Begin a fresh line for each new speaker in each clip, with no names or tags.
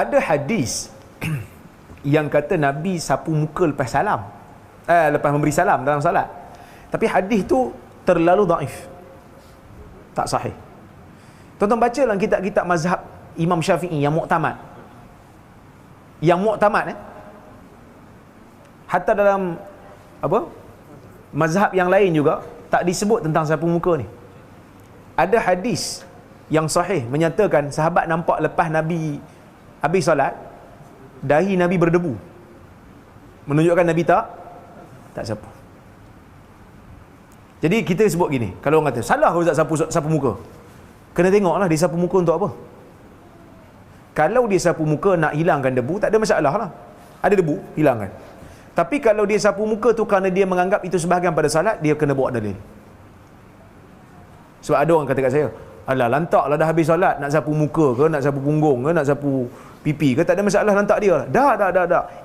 Ada hadis yang kata Nabi sapu muka lepas salam, lepas memberi salam dalam salat. Tapi hadis tu terlalu dhaif, tak sahih. Tuan-tuan baca dalam kitab-kitab mazhab Imam Syafi'i yang muktamad. Yang muktamad hatta dalam mazhab yang lain juga tak disebut tentang sapu muka ni. Ada hadis yang sahih menyatakan sahabat nampak lepas Nabi habis solat, dahi Nabi berdebu, menunjukkan Nabi tak sapu. Jadi kita sebut gini, kalau orang kata salah ke Ustaz sapu muka, kena tengoklah dia sapu muka untuk apa. Kalau dia sapu muka nak hilangkan debu, tak ada masalah lah, ada debu, hilangkan. Tapi kalau dia sapu muka tu kerana dia menganggap itu sebahagian pada salat, dia kena bawa dalil. Sebab ada orang kata kat saya, alah lantaklah dah habis solat, nak sapu muka ke, nak sapu punggung ke, nak sapu pipi ke, tak ada masalah lantak dia. Dah.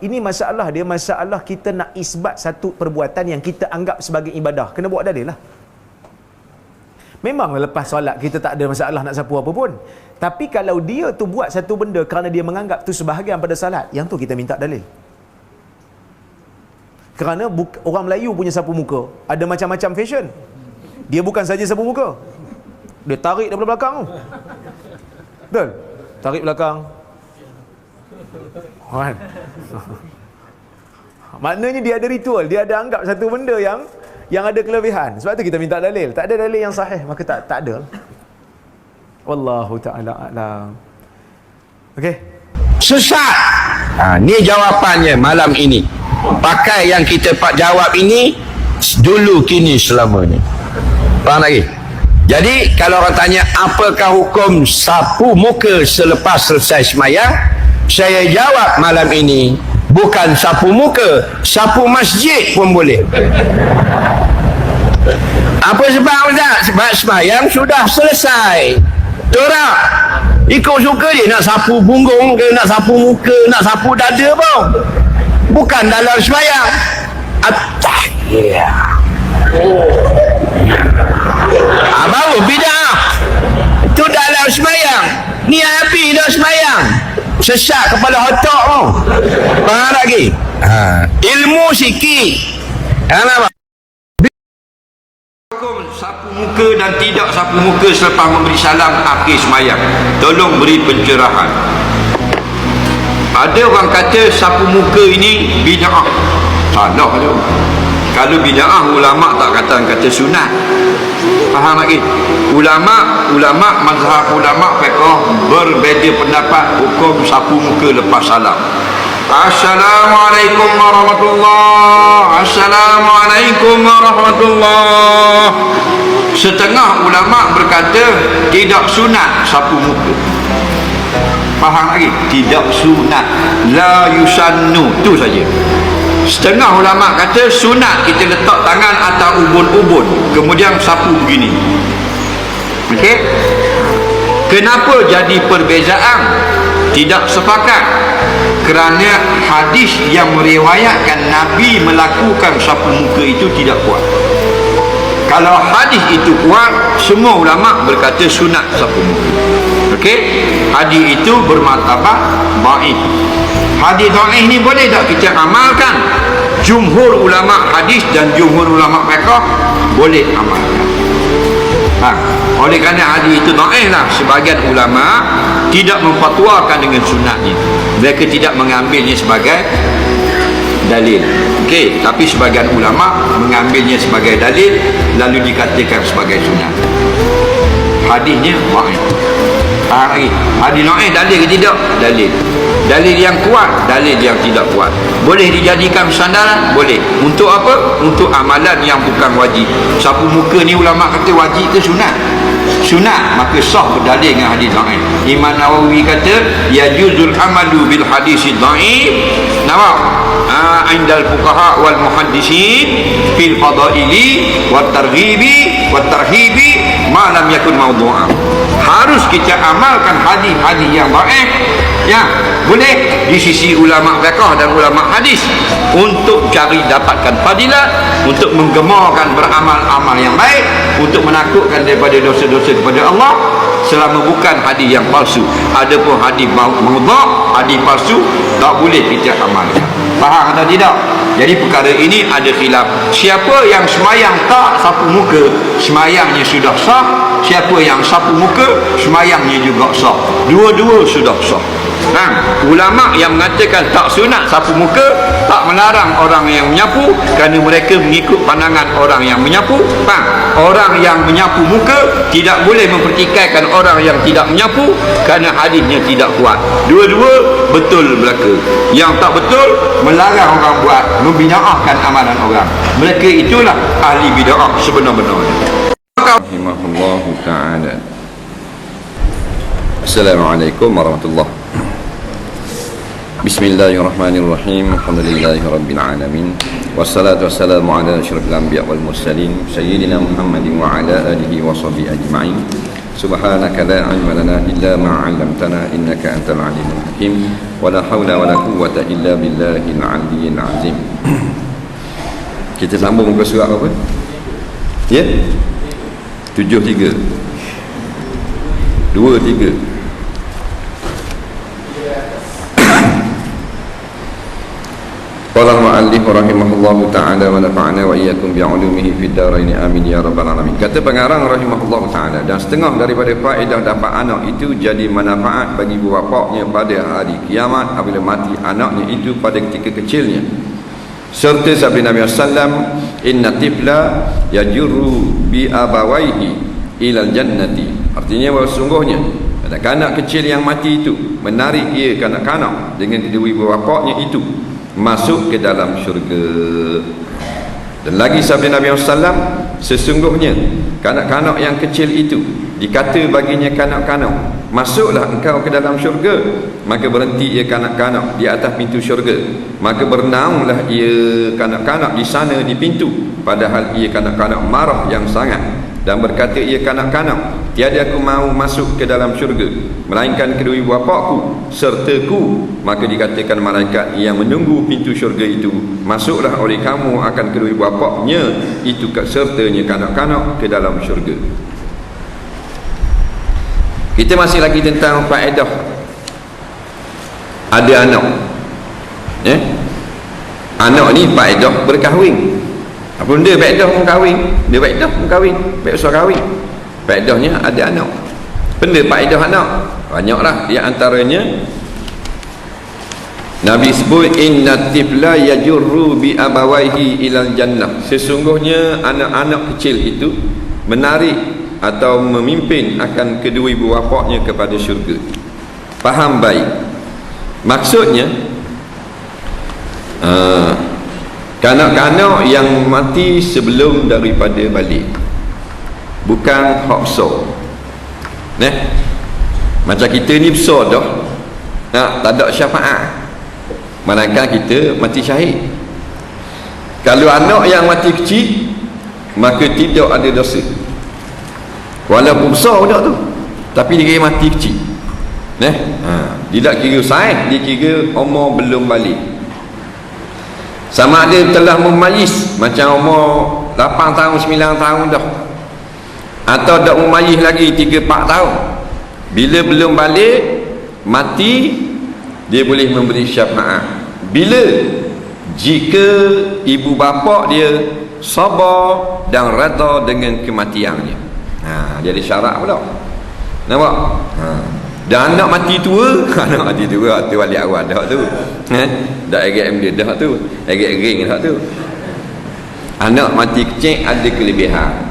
Ini masalah dia, masalah kita nak isbat satu perbuatan yang kita anggap sebagai ibadah. Kena bawa dalil lah. Memang lepas solat kita tak ada masalah nak sapu apa pun. Tapi kalau dia tu buat satu benda kerana dia menganggap tu sebahagian pada salat, yang tu kita minta dalil. Kerana orang Melayu punya sapu muka ada macam-macam fashion. Dia bukan saja sapu muka, dia tarik daripada belakang tu. Betul? Tarik belakang. Kan? Maknanya dia ada ritual, dia ada anggap satu benda yang ada kelebihan. Sebab tu kita minta dalil. Tak ada dalil yang sahih, maka tak ada. Wallahu ta'ala a'lam. Okey.
Sesat. Ni jawapannya malam ini. Pakai yang kita jawab ini dulu, kini, selamanya. Faham lagi? Jadi kalau orang tanya apakah hukum sapu muka selepas selesai sembahyang, saya jawab malam ini, bukan sapu muka, sapu masjid pun boleh. Apa sebab Ustaz? Sebab sembahyang sudah selesai. Betul, ikut suka dia nak sapu punggung ke, nak sapu muka, nak sapu dada pun, bukan dalam sembahyang. At-tahiyah. Baru bidah. Itu dalam sembahyang. Ni habis dah sembahyang. Sesak kepala otak tu. Faham lagi? Ilmu sikit. Kenapa? Hukum sapu muka dan tidak sapu muka selepas memberi salam akhir sembahyang. Tolong beri pencerahan. Ada orang kata sapu muka ini bid'ah. Salah tu. Kalau bid'ah, ulama tak kata sunat. Faham lagi? Ulama mazhab ulama fiqh berbeza pendapat hukum sapu muka lepas salam. Assalamualaikum warahmatullahi. Assalamualaikum warahmatullahi. Setengah ulama berkata tidak sunat sapu muka. Faham lagi? Tidak sunat, la yusannu, tu saja. Setengah ulama kata sunat, kita letak tangan atas ubun-ubun kemudian sapu begini. Okey? Kenapa jadi perbezaan? Tidak sepakat. Kerana hadis yang meriwayatkan Nabi melakukan sapu muka itu tidak kuat. Kalau hadis itu kuat, semua ulama berkata sunat sapu muka. Okey? Hadis itu bermartabat dhaif. Hadis dhaif ni boleh tak kita amalkan? Jumhur ulama hadis dan jumhur ulama fiqh boleh amalkan. Oleh kerana hadis itu dhaif lah, sebahagian ulama tidak memfatwakan dengan sunatnya. Mereka tidak mengambilnya sebagai dalil. Okey, tapi sebahagian ulama mengambilnya sebagai dalil lalu dikatakan sebagai sunat. Hadisnya dhaif. Lagi hadis dhaif dalil ke tidak? Dalil. Dalil yang kuat, dalil yang tidak kuat. Boleh dijadikan sandaran? Boleh. Untuk apa? Untuk amalan yang bukan wajib. Sapu muka ni ulama kata wajib ke sunat? Sunat, maka sah berdalil dengan hadis dhaif. Imam Nawawi kata yajuzul amalu bil hadis dhaif. Nampak? Indal fuqaha wal muhaddisin fil fadaili wat targhibi wat tarhibi ma lam yakun mawdu'a. Harus kita amalkan hadis-hadis yang dhaif, ya, boleh di sisi ulama fiqh dan ulama hadis untuk cari dapatkan fadilat, untuk menggemarkan beramal-amal yang baik, untuk menakutkan daripada dosa-dosa kepada Allah. selama bukan hadis yang palsu. Adapun hadis maudhu', hadis palsu, tak boleh kita amalkan. Faham atau tidak? Jadi perkara ini ada khilaf. Siapa yang semayang tak sapu muka, semayangnya sudah sah. Siapa yang sapu muka, semayangnya juga sah. Dua-dua sudah sah. Ulama yang mengatakan tak sunat sapu muka, tak melarang orang yang menyapu, kerana mereka mengikut pandangan orang yang menyapu. Orang yang menyapu muka tidak boleh mempertikaikan orang yang tidak menyapu, kerana hadisnya tidak kuat. Dua-dua betul belaka. Yang tak betul melarang orang buat, membida'ahkan amalan orang. Mereka itulah ahli bid'ah sebenar-benarnya. Rahimahullahu ta'ala. Assalamualaikum warahmatullahi wabarakatuh. Bismillahirrahmanirrahim. Alhamdulillahi rabbil alamin. Wassalatu wassalamu ala asyrafil anbiya wal mursalin sayyidina Muhammadin wa ala alihi wa sahbihi ajma'in. Subhanaka la ilma lana illa ma 'allamtana innaka antal alimul hakim. Wa la haula wa la quwwata illa billahil aliyyil azim. Kita sambung muka surat apa? Ya? 73 23. Qala al-mu'allif rahimahullahu ta'ala wa nafa'ana wa iyyakum bi'ulumihi fid dharain amin ya rabbal alamin. Kata pengarang rahimahullahu ta'ala, dan setengah daripada faedah dapat anak itu jadi manfaat bagi ibu bapaknya pada hari kiamat apabila mati anaknya itu pada ketika kecilnya. Serta sabda Nabi sallam, inna tifla yajurru bi abawaihi ilal jannati. Artinya bahawa sungguhnya kanak-kanak kecil yang mati itu menarik ia kanak-kanak dengan kedua ibu bapaknya itu masuk ke dalam syurga. Dan lagi sabda Nabi SAW, sesungguhnya kanak-kanak yang kecil itu dikata baginya kanak-kanak, masuklah engkau ke dalam syurga. Maka berhenti ia kanak-kanak di atas pintu syurga, maka bernaunglah ia kanak-kanak di sana di pintu, padahal ia kanak-kanak marah yang sangat. Dan berkata ia kanak-kanak, tiada aku mau masuk ke dalam syurga melainkan kedua ibu bapakku sertaku. Maka dikatakan malaikat yang menunggu pintu syurga itu, masuklah oleh kamu akan kedua ibu bapaknya itu sertanya kanak-kanak ke dalam syurga. Kita masih lagi tentang faedah ada anak. Anak ni faedah berkahwin. Apa benda faedah mengkahwin? Dia faedah mengkahwin, faedah kahwin. Faedahnya ada anak. Benda faedah anak banyaklah. Di antaranya Nabi sebut inna tifla yajurru bi abawaihi ilal jannah. Sesungguhnya anak-anak kecil itu menarik atau memimpin akan kedua ibu bapaknya kepada syurga. Faham baik. Maksudnya kanak-kanak yang mati sebelum daripada balik, bukan hak besar. Macam kita ni besar dah, tak ada syafaat, manakala kita mati syahid. Kalau anak yang mati kecil, maka tidak ada dosa, walaupun besar budak tu, tapi dia kira mati kecil. Tidak kira saiz, dia kira umur belum balik. Sama ada telah memayis, macam umur 8 tahun 9 tahun dah, atau tak memayis lagi 3-4 tahun. Bila belum balik mati, dia boleh memberi syafaat. Bila? Jika ibu bapa dia sabar dan redha dengan kematiannya. Jadi syarat pula. Nampak? Dan anak mati tua, anak mati tua tu balik awal dah tu. Dah agak dia dah tu, agak ring dah tu. Anak mati kecil ada kelebihan.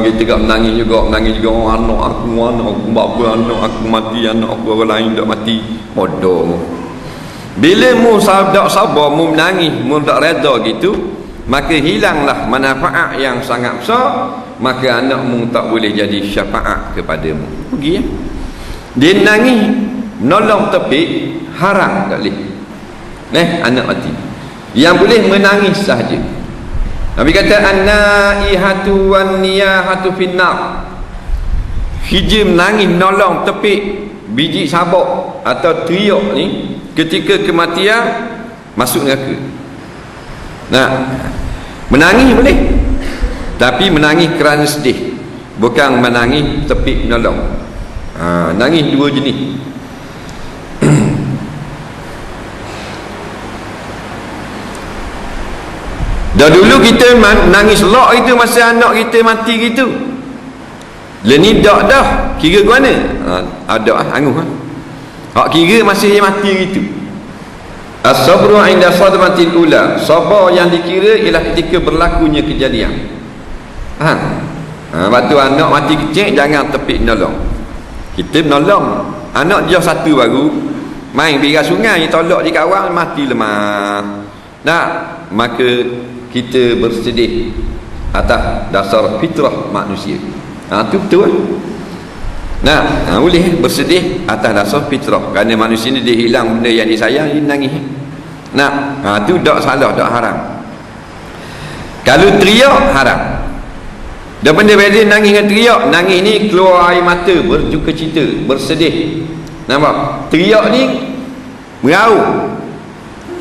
Kita tak menangis juga anak aku bapa anak aku mati, anak aku orang lain tak mati. Bodoh. Bila mu tak sabar, mu menangis, mu tak redha gitu, maka hilanglah manfaat yang sangat besar. Maka anakmu tak boleh jadi syafaat kepadamu. Pergi ya. Dia nangis menolong tepi, haram tak boleh. Anak mati. Yang boleh menangis sahaja. Nabi kata an-naihatu wan-niyahatu finnar. Hiji menangis menolong tepi biji sabak atau teriak ni ketika kematian masuk neraka. Menangis boleh, tapi menangis kerana sedih.
bukan menangis tepi menolong. Nangis dua jenis. Dah dulu kita nangis lok itu masa anak kita mati gitu. Lah ni dak dah, kira ke mana? Ada anguh. Hak kira masih dia mati gitu. As-sabru 'inda sadmatil ula. Sabar yang dikira ialah ketika berlakunya kejadian. Waktu anak mati kecil jangan tepi menolong. Kita menolong anak dia satu baru main pergi sungai tolak di kawan mati lemah. Nah, maka kita bersedih atas dasar fitrah manusia. Itu betul. Boleh bersedih atas dasar fitrah kerana manusia ni dia hilang benda yang disayang, dia nangis. Itu tak salah, tak haram. Kalau teriak haram. Dan benda beza nangis dengan teriak. Nangis ni keluar air mata, berduka-cita, bersedih. Nampak? Teriak ni merau.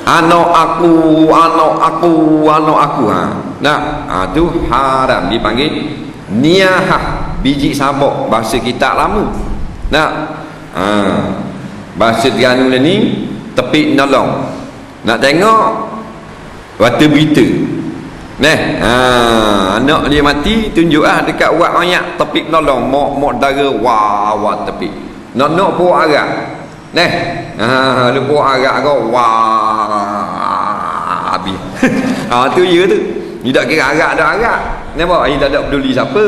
Anak aku, anak aku, anak aku. Tu haram, dipanggil niyahah, biji sabak, bahasa kitab lama. Bahasa Terengganu ni tepi nolong. Nak tengok waktu berita. Anak dia mati, tunjuk dekat wak mayat tepi nolong, mok dara wah tepi. Nak pun agak. Lupa agak kau wah habis. Tu ya tu. Dia tak kira agak dah agak. Nampak? Dia tak peduli siapa.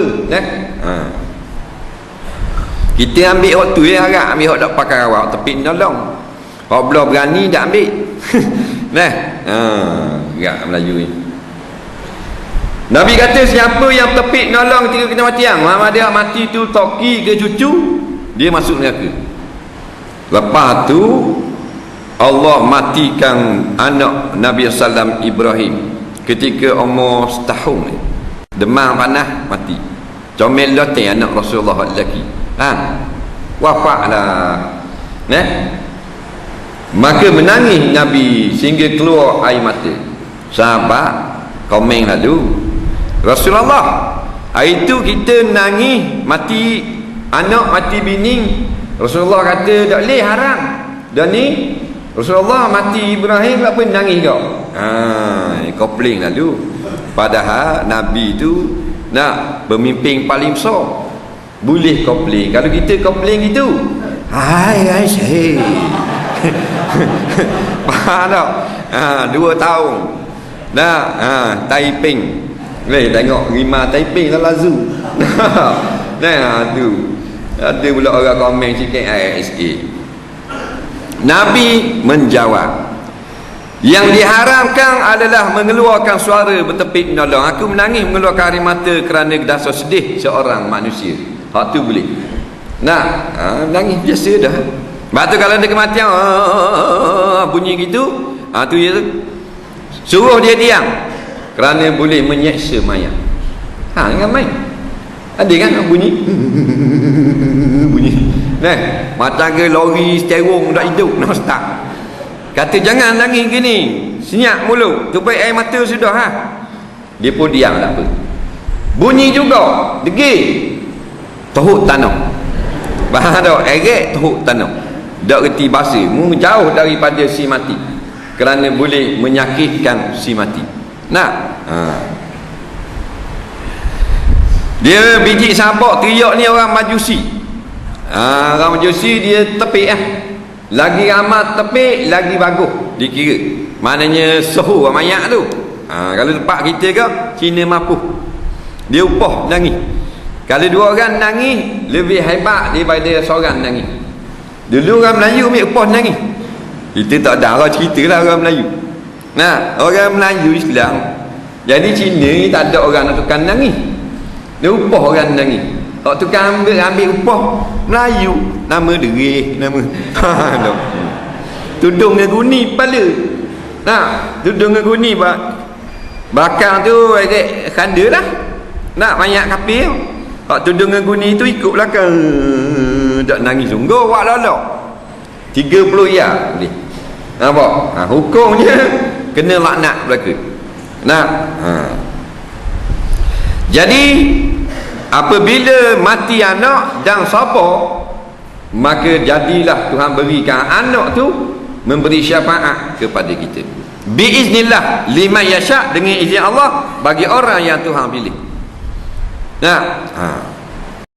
Kita ambil hak tu yang agak, ambil hak tak pakai awak tepi nolong. Hak belum berani dah ambil. Agak Melayu ni. Nabi kata siapa yang tepi nolong ketika kita mati Muhammad dia mati tu toki ke cucu, dia masuk neraka. Lepas tu Allah matikan anak Nabi SAW Ibrahim ketika umur setahun, demam panas mati. Comel loteng anak Rasulullah lelaki. Wafatlah. Maka menangis Nabi sehingga keluar air mata. Sahabat komen lalu, Rasulullah, hari tu kita nangis mati anak, mati bini. Rasulullah kata tak boleh, haram. Dan ni Rasulullah mati Ibrahim, apa nangis kau? Kopling lalu. Padahal Nabi tu nak pemimpin paling besar, boleh kopling. Kalau kita kopling gitu, hai syekh. Faham tak? 2 tahun dah. Taiping tengok Rima Taiping dalam zoo. Tu ada pula orang komen sikit ISA. Nabi menjawab, yang diharamkan adalah mengeluarkan suara bertepik menolong. Aku menangis mengeluarkan air mata kerana dasar sedih seorang manusia. Hak tu boleh. Menangis biasa dah. Lepas tu kalau ada kematian bunyi gitu, tu ya tu. Suruh dia diam kerana boleh menyeksa mayat. Jangan main. Ada kan bunyi macam ke lori sterong tak hidup nak start. Kata jangan nangis gini, senyap mulut, tupai air mata sudah. Dia pun diam tak apa. Bunyi juga degil, teruk tanam. Faham tak? Erek teruk tanam, tak reti bahasa, jauh daripada si mati kerana boleh menyakitkan si mati. Dia biji sabak teriak ni orang Majusi. Orang Majusi dia tepik lagi ramah tepik lagi bagus dikira. Maknanya suhu mayat tu. Kalau tempat kita ke Cina mapuh, dia upah nangis. Kalau 2 orang nangis lebih hebat daripada seorang nangis. Dulu orang Melayu ambil upah nangis. Kita tak ada, orang ceritalah orang Melayu. Orang Melayu Islam. Jadi Cina ni tak ada orang nak tukang nangis. Dia upah orang nangis. Kalau tukang ambil upah Melayu, nama derih, nama tudung dengan guni kepala. Tudung dengan guni belakang tu khanda lah. Mayat kafir. Kalau tudung dengan guni tu ikut belakang. Tak nangis sungguh wak lolok. 30 ya boleh. Nampak? Hukumnya kena laknat belaka. Jadi apabila mati anak dan siapa, maka jadilah Tuhan berikan anak tu memberi syafaat kepada kita biiznillah liman yasha, dengan izin Allah bagi orang yang Tuhan pilih. Nah,